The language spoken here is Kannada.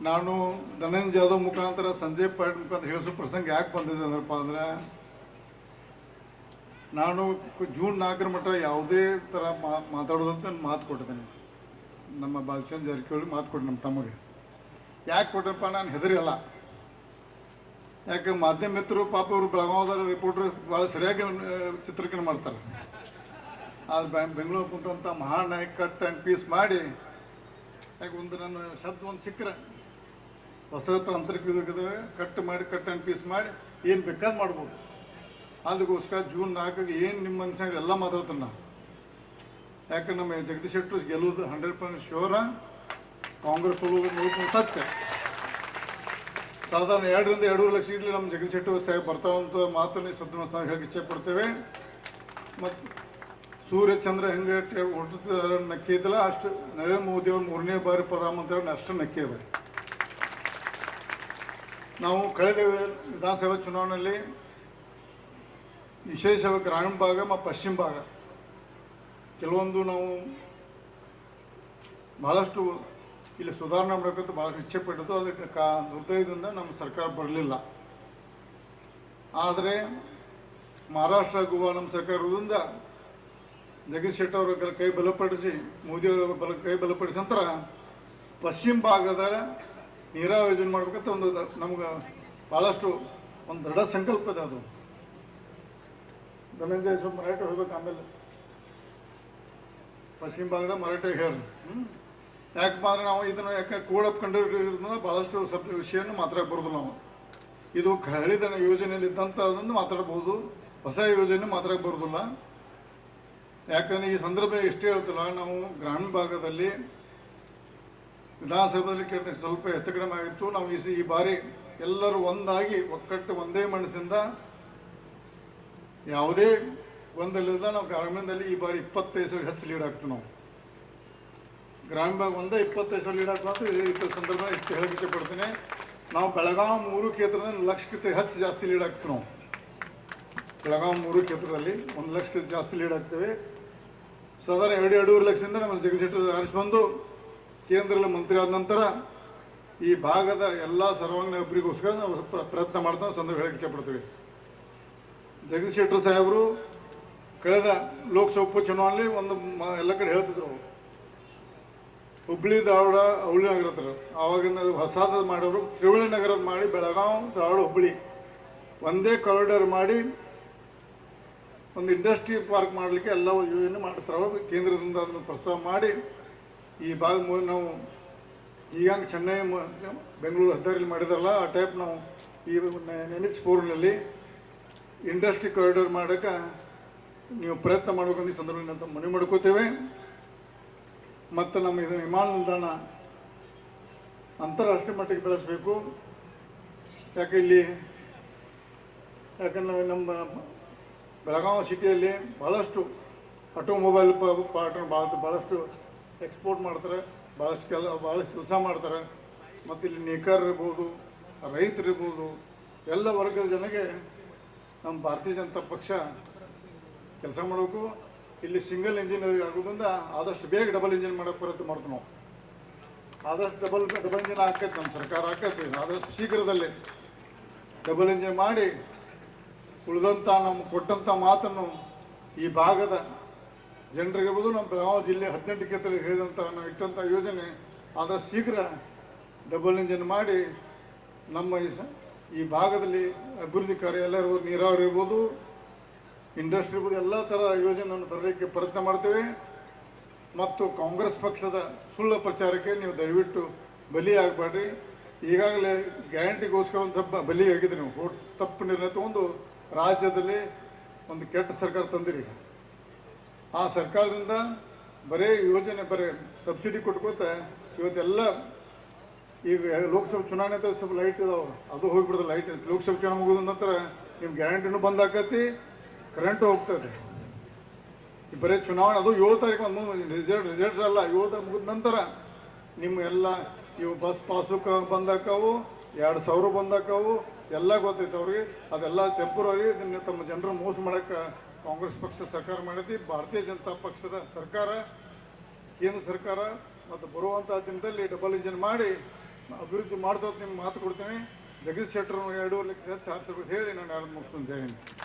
ನಾನು ಧನಂಜಯ ಜಾಧವ್ ಮುಖಾಂತರ ಸಂಜಯ್ ಪಾಟೀಲ್ ಮುಖಾಂತರ ಹೇಳಿಸೋ ಪ್ರಸಂಗ ಯಾಕೆ ಬಂದಿದೆ ಅಂದ್ರಪ್ಪ ಅಂದ್ರೆ, ನಾನು ಜೂನ್ 4 ಮಟ್ಟ ಯಾವುದೇ ಥರ ಮಾತಾಡೋದಂತ ಮಾತು ಕೊಟ್ಟಿದ್ದೇನೆ. ನಮ್ಮ ಬಾಲಚಂದ್ರ ಜಾರಕಿಹೊಳಿ ಮಾತು ಕೊಟ್ಟು ನಮ್ಮ ತಮ್ಮಗೆ ಯಾಕೆ ಕೊಟ್ಟಪ್ಪ, ನಾನು ಹೆದರಿಯಲ್ಲ. ಯಾಕೆ ಮಾಧ್ಯಮ ಮಿತ್ರರು ಪಾಪ ಅವರು ಬೆಳಗಾವದ ರಿಪೋರ್ಟರ್ ಭಾಳ ಸರಿಯಾಗಿ ಚಿತ್ರೀಕರಣ ಮಾಡ್ತಾರೆ. ಅದು ಬೆಂಗಳೂರು ಕುಂತಂಥ ಮಹಾನಾಯಕ್ ಕಟ್ ಆ್ಯಂಡ್ ಪೀಸ್ ಮಾಡಿ, ಯಾಕೆ ಒಂದು ನನ್ನ ಶಬ್ದ ಒಂದು ಸಿಕ್ಕರೆ ಹೊಸ ತಾಂತ್ರಿಕ ಕಟ್ ಆ್ಯಂಡ್ ಪೀಸ್ ಮಾಡಿ ಏನು ಬೇಕಾದ್ ಮಾಡ್ಬೋದು. ಅದಕ್ಕೋಸ್ಕರ ಜೂನ್ 4 ಏನು ನಿಮ್ಮ ಮನುಷ್ಯ ಎಲ್ಲ ಮಾತಾಡ್ತಾನೆ ನಾವು. ಯಾಕೆ ನಮ್ಮ ಜಗದೀಶ್ ಶೆಟ್ಟರು ಗೆಲ್ಲೋದು 100% ಶ್ಯೂರ, ಕಾಂಗ್ರೆಸ್ ಸೋಲೋದು ಸತ್ಯ. ಸಾಧಾರಣ 2 ರಿಂದ 2.5 ಲಕ್ಷ ಇಡ್ಲಿ ನಮ್ಮ ಜಗದೀಶ್ ಶೆಟ್ಟರು ಸಾಹೇಬ್ ಬರ್ತಾವಂತ ಮಾತನ್ನು ಸದ್ಯ ಹೇಳಕ್ಕೆ ಇಚ್ಛೆ ಪಡ್ತೇವೆ. ಮತ್ತು ಸೂರ್ಯಚಂದ್ರ ಹೆಂಗೆ ಒಟ್ಟು ನಕ್ಕಿ ಇದ್ದಲ್ಲ, ಅಷ್ಟು ನರೇಂದ್ರ ಮೋದಿ ಅವರು 3ನೇ ಬಾರಿ ಪ್ರಧಾನಮಂತ್ರಿ ಅಷ್ಟು ನಕ್ಕಿ ಇದೆ. ನಾವು ಕಳೆದ ವಿಧಾನಸಭಾ ಚುನಾವಣೆಯಲ್ಲಿ ವಿಶೇಷವಾಗಿ ಗ್ರಾಮೀಣ ಭಾಗ ಮತ್ತು ಪಶ್ಚಿಮ ಭಾಗ ಕೆಲವೊಂದು ನಾವು ಭಾಳಷ್ಟು ಇಲ್ಲಿ ಸುಧಾರಣೆ ಮಾಡಬೇಕಂತ ಭಾಳಷ್ಟು ಇಚ್ಛೆ ಪಟ್ಟಿದ್ದು. ಅದಕ್ಕೆ ದುರ್ದೈವದಿಂದ ನಮ್ಮ ಸರ್ಕಾರ ಬರಲಿಲ್ಲ. ಆದರೆ ಮಹಾರಾಷ್ಟ್ರ ಗೋವಾ ನಮ್ಮ ಸರ್ಕಾರದಿಂದ ಜಗದೀಶ್ ಶೆಟ್ಟರ್ ಅವರ ಕೈ ಬಲಪಡಿಸಿ, ಮೋದಿಯವರ ಕೈ ಬಲಪಡಿಸಿ ನಂತರ ಪಶ್ಚಿಮ ಭಾಗದ ನೀರಾವರಿ ಯೋಜನೆ ಮಾಡ್ಬೇಕಂತ ಒಂದು ನಮ್ಗೆ ಭಾಳಷ್ಟು ಒಂದು ದೃಢ ಸಂಕಲ್ಪ ಇದೆ. ಅದು ಧನಂಜಯ ಸ್ವಲ್ಪ ಮರಾಠಿ ಹೋಗ್ಬೇಕು. ಆಮೇಲೆ ಪಶ್ಚಿಮ ಭಾಗದ ಮರಾಠಿ ಹೇಳಿ ಯಾಕಪ್ಪ ಅಂದ್ರೆ ನಾವು ಇದನ್ನು ಯಾಕೆ ಕೋಡ್ ಆಫ್ ಕಂಡಕ್ಟ್ ಭಾಳಷ್ಟು ವಿಷಯವನ್ನು ಮಾತಾಡಕ್ಕೆ ಬರೋದಿಲ್ಲ. ನಾವು ಇದು ಹಳಿದ ಯೋಜನೆಯಲ್ಲಿ ಇದ್ದಂಥದ್ದನ್ನು ಮಾತಾಡ್ಬೋದು, ಹೊಸ ಯೋಜನೆ ಮಾತಾಡಕ್ಕೆ ಬರೋದಿಲ್ಲ. ಯಾಕಂದರೆ ಈ ಸಂದರ್ಭ ಎಷ್ಟೇ ಹೇಳ್ತಿಲ್ಲ, ನಾವು ಗ್ರಾಮೀಣ ಭಾಗದಲ್ಲಿ ವಿಧಾನಸಭೆಯಲ್ಲಿ ಸ್ವಲ್ಪ ಹೆಚ್ಚು ಕಡಿಮೆ ಆಗಿತ್ತು. ನಾವು ಈ ಬಾರಿ ಎಲ್ಲರೂ ಒಂದಾಗಿ ಒಕ್ಕಟ್ಟು ಒಂದೇ ಮನಸ್ಸಿಂದ ಯಾವುದೇ ಗೊಂದಲಿಲ್ಲದ ನಾವು ಗ್ರಾಮೀಣದಲ್ಲಿ ಈ ಬಾರಿ 25 ಹೆಚ್ಚು ಲೀಡ್ ಆಗ್ತೀವಿ. ನಾವು ಗ್ರಾಮೀಣ ಭಾಗ 25 ಲೀಡ್ ಆಗ್ತದೆ. ಈ ಸಂದರ್ಭ ಇಷ್ಟು ಹೇಳಕ್ಕೆ ಪಡ್ತೀನಿ. ನಾವು ಬೆಳಗಾವಿ 3 ಕ್ಷೇತ್ರದಲ್ಲಿ 1 ಲಕ್ಷಕ್ಕಿಂತ ಹೆಚ್ಚು ಜಾಸ್ತಿ ಲೀಡ್ ಆಗ್ತೀವಿ. ನಾವು ಬೆಳಗಾವಿ 3 ಕ್ಷೇತ್ರದಲ್ಲಿ 1 ಲಕ್ಷಕ್ಕಿಂತ ಜಾಸ್ತಿ ಲೀಡ್ ಆಗ್ತೇವೆ. ಸಾಧಾರಣ 2.5 ಲಕ್ಷದಿಂದ ನಮ್ಮ ಜಗದೀಶ್ ಶೆಟ್ಟರ್ ಆರಿಸಿ ಬಂದು ಕೇಂದ್ರದಲ್ಲಿ ಮಂತ್ರಿ ಆದ ನಂತರ ಈ ಭಾಗದ ಎಲ್ಲ ಸರ್ವಾಂಗೀಣ ಅಭಿವೃದ್ಧಿಗೋಸ್ಕರ ನಾವು ಪ್ರಯತ್ನ ಮಾಡ್ತಾ ಸಂದರ್ಭ ಹೇಳಕ್ಕೆ ಇಚ್ಛೆಪಡ್ತೀವಿ. ಜಗದೀಶ್ ಶೆಟ್ಟರ್ ಸಾಹೇಬರು ಕಳೆದ ಲೋಕಸಭಾ ಉಪಚುನಾವಣೆಯಲ್ಲಿ ಒಂದು ಎಲ್ಲ ಕಡೆ ಹೇಳ್ತಿದ್ರು, ಹುಬ್ಬಳ್ಳಿ ಧಾರವಾಡ ಅವಳಿ ನಗರ ಹತ್ರ ಆವಾಗಿನ ಹೊಸಾದ ಮಾಡೋರು ತ್ರಿವಳಿ ನಗರದ ಮಾಡಿ ಬೆಳಗಾವಿ ಧಾರವಾಡ ಹುಬ್ಬಳ್ಳಿ ಒಂದೇ ಕಾರಿಡಾರ್ ಮಾಡಿ ಒಂದು ಇಂಡಸ್ಟ್ರಿ ಪಾರ್ಕ್ ಮಾಡಲಿಕ್ಕೆ ಎಲ್ಲ ಯೋಜನೆ ಮಾಡ್ತಾರೆ. ಕೇಂದ್ರದಿಂದ ಅದನ್ನು ಪ್ರಸ್ತಾವ ಮಾಡಿ ಈ ಭಾಗ ನಾವು ಈಗ ಚೆನ್ನೈ ಬೆಂಗಳೂರು ಹೆದ್ದಾರಿಯಲ್ಲಿ ಮಾಡಿದಾರಲ್ಲ ಆ ಟೈಪ್ ನಾವು ಈ NH4ನಲ್ಲಿ ಇಂಡಸ್ಟ್ರಿ ಕಾರಿಡಾರ್ ಮಾಡೋಕ್ಕೆ ನೀವು ಪ್ರಯತ್ನ ಮಾಡಬೇಕಂತ ಈ ಸಂದರ್ಭದಲ್ಲಿ ಅಂತ ಮನವಿ ಮಾಡ್ಕೋತೇವೆ. ಮತ್ತು ನಮ್ಮ ಇದು ವಿಮಾನ ನಿಲ್ದಾಣ ಅಂತಾರಾಷ್ಟ್ರೀಯ ಮಟ್ಟಿಗೆ ಬೆಳೆಸಬೇಕು. ಯಾಕಂದ್ರೆ ನಮ್ಮ ಬೆಳಗಾವಿ ಸಿಟಿಯಲ್ಲಿ ಭಾಳಷ್ಟು ಆಟೋಮೊಬೈಲ್ ಪಾರ್ಟ್ನ ಭಾಳಷ್ಟು ಎಕ್ಸ್ಪೋರ್ಟ್ ಮಾಡ್ತಾರೆ, ಭಾಳಷ್ಟು ಕೆಲಸ ಮಾಡ್ತಾರೆ. ಮತ್ತು ಇಲ್ಲಿ ನೇಕಾರರು ಇರ್ಬೋದು, ರೈತರು ಇರ್ಬೋದು, ಎಲ್ಲ ವರ್ಗದ ಜನಕ್ಕೆ ನಮ್ಮ ಭಾರತೀಯ ಜನತಾ ಪಕ್ಷ ಕೆಲಸ ಮಾಡಬೇಕು. ಇಲ್ಲಿ ಸಿಂಗಲ್ ಇಂಜಿನ್ ಆಗೋದ್ರಿಂದ ಆದಷ್ಟು ಬೇಗ ಡಬಲ್ ಇಂಜಿನ್ ಮಾಡೋಕ್ಕೆ ಪ್ರಯತ್ನ ಮಾಡ್ತೀವಿ. ನಾವು ಆದಷ್ಟು ಡಬಲ್ ಇಂಜಿನ್ ಹಾಕೈತೆ, ನಮ್ಮ ಸರ್ಕಾರ ಹಾಕೈತಿ. ಆದಷ್ಟು ಶೀಘ್ರದಲ್ಲೇ ಡಬಲ್ ಇಂಜಿನ್ ಮಾಡಿ ಉಳಿದಂಥ ನಮ್ಮ ಕೊಟ್ಟಂಥ ಮಾತನ್ನು ಈ ಭಾಗದ ಜನರಿಗಿರ್ಬೋದು, ನಮ್ಮ ಬೆಳಗಾವಿ ಜಿಲ್ಲೆ 18 ಕ್ಷೇತ್ರದಲ್ಲಿ ಹೇಳಿದಂಥ ನಾವು ಇಟ್ಟಂಥ ಯೋಜನೆ ಆದಷ್ಟು ಶೀಘ್ರ ಡಬಲ್ ಇಂಜಿನ್ ಮಾಡಿ ನಮ್ಮ ಈ ಭಾಗದಲ್ಲಿ ಅಭಿವೃದ್ಧಿ ಕಾರ್ಯ ಎಲ್ಲ ಇರ್ಬೋದು, ನೀರಾವರಿ ಇರ್ಬೋದು, ಇಂಡಸ್ಟ್ರಿ ಇರ್ಬೋದು, ಎಲ್ಲ ಥರ ಯೋಜನೆಯನ್ನು ತರಲಿಕ್ಕೆ ಪ್ರಯತ್ನ ಮಾಡ್ತೇವೆ. ಮತ್ತು ಕಾಂಗ್ರೆಸ್ ಪಕ್ಷದ ಸುಳ್ಳು ಪ್ರಚಾರಕ್ಕೆ ನೀವು ದಯವಿಟ್ಟು ಬಲಿಯಾಗಬೇಡ್ರಿ. ಈಗಾಗಲೇ ಗ್ಯಾರಂಟಿಗೋಸ್ಕರ ಒಂದು ಬಲಿ ಆಗಿದ್ರಿ. ನೀವು ತಪ್ಪು ನಿರ್ಣಯ ತಗೊಂಡು ರಾಜ್ಯದಲ್ಲಿ ಒಂದು ಕೆಟ್ಟ ಸರ್ಕಾರ ತಂದಿರಿ. ಆ ಸರ್ಕಾರದಿಂದ ಬರೀ ಯೋಜನೆ ಸಬ್ಸಿಡಿ ಕೊಟ್ಕೋತ ಇವತ್ತೆಲ್ಲ ಈಗ ಲೋಕಸಭೆ ಚುನಾವಣೆ ಅಂತ ಸ್ವಲ್ಪ ಲೈಟ್ ಇದಾವೆ, ಅದು ಹೋಗಿಬಿಡ್ತದೆ. ಲೈಟ್ ಲೋಕಸಭೆ ಚುನಾವಣೆ ಮುಗಿದ ನಂತರ ನಿಮ್ಮ ಗ್ಯಾರಂಟಿನೂ ಬಂದ್ ಆಕತಿ, ಕರೆಂಟು ಹೋಗ್ತದೆ. ಬರೀ ಚುನಾವಣೆ ಅದು 7 ತಾರೀಕು ರಿಸಲ್ಟ್ಸ್ ಅಲ್ಲ, 7 ತಾರೀಕು ಮುಗಿದ ನಂತರ ನಿಮ್ಮ ಎಲ್ಲ ಇವು ಬಸ್ ಪಾಸು ಬಂದಾಕವು, 2000 ಬಂದಾಕವು, ಎಲ್ಲ ಗೊತ್ತೈತೆ ಅವ್ರಿಗೆ. ಅದೆಲ್ಲ ಟೆಂಪರರಿ. ಇದನ್ನು ತಮ್ಮ ಜನರು ಮೋಸ ಮಾಡೋಕ್ಕೆ ಕಾಂಗ್ರೆಸ್ ಪಕ್ಷ ಸರ್ಕಾರ ಮಾಡೈತಿ. ಭಾರತೀಯ ಜನತಾ ಪಕ್ಷದ ಸರ್ಕಾರ, ಕೇಂದ್ರ ಸರ್ಕಾರ ಮತ್ತು ಬರುವಂಥ ದಿನದಲ್ಲಿ ಡಬಲ್ ಇಂಜಿನ್ ಮಾಡಿ ಅಭಿವೃದ್ಧಿ ಮಾಡ್ತಾ ನಿಮ್ಗೆ ಮಾತು ಕೊಡ್ತೀನಿ. ಜಗದೀಶ್ ಶೆಟ್ಟರ್ 2.5 ಲಕ್ಷ ಚಾರ್ಜ್ ಹೇಳಿ ನಾನು ಯಾರು ಮುಗಿಸ್ತೀನಿ. ಜೈ ಹಿಂದ್.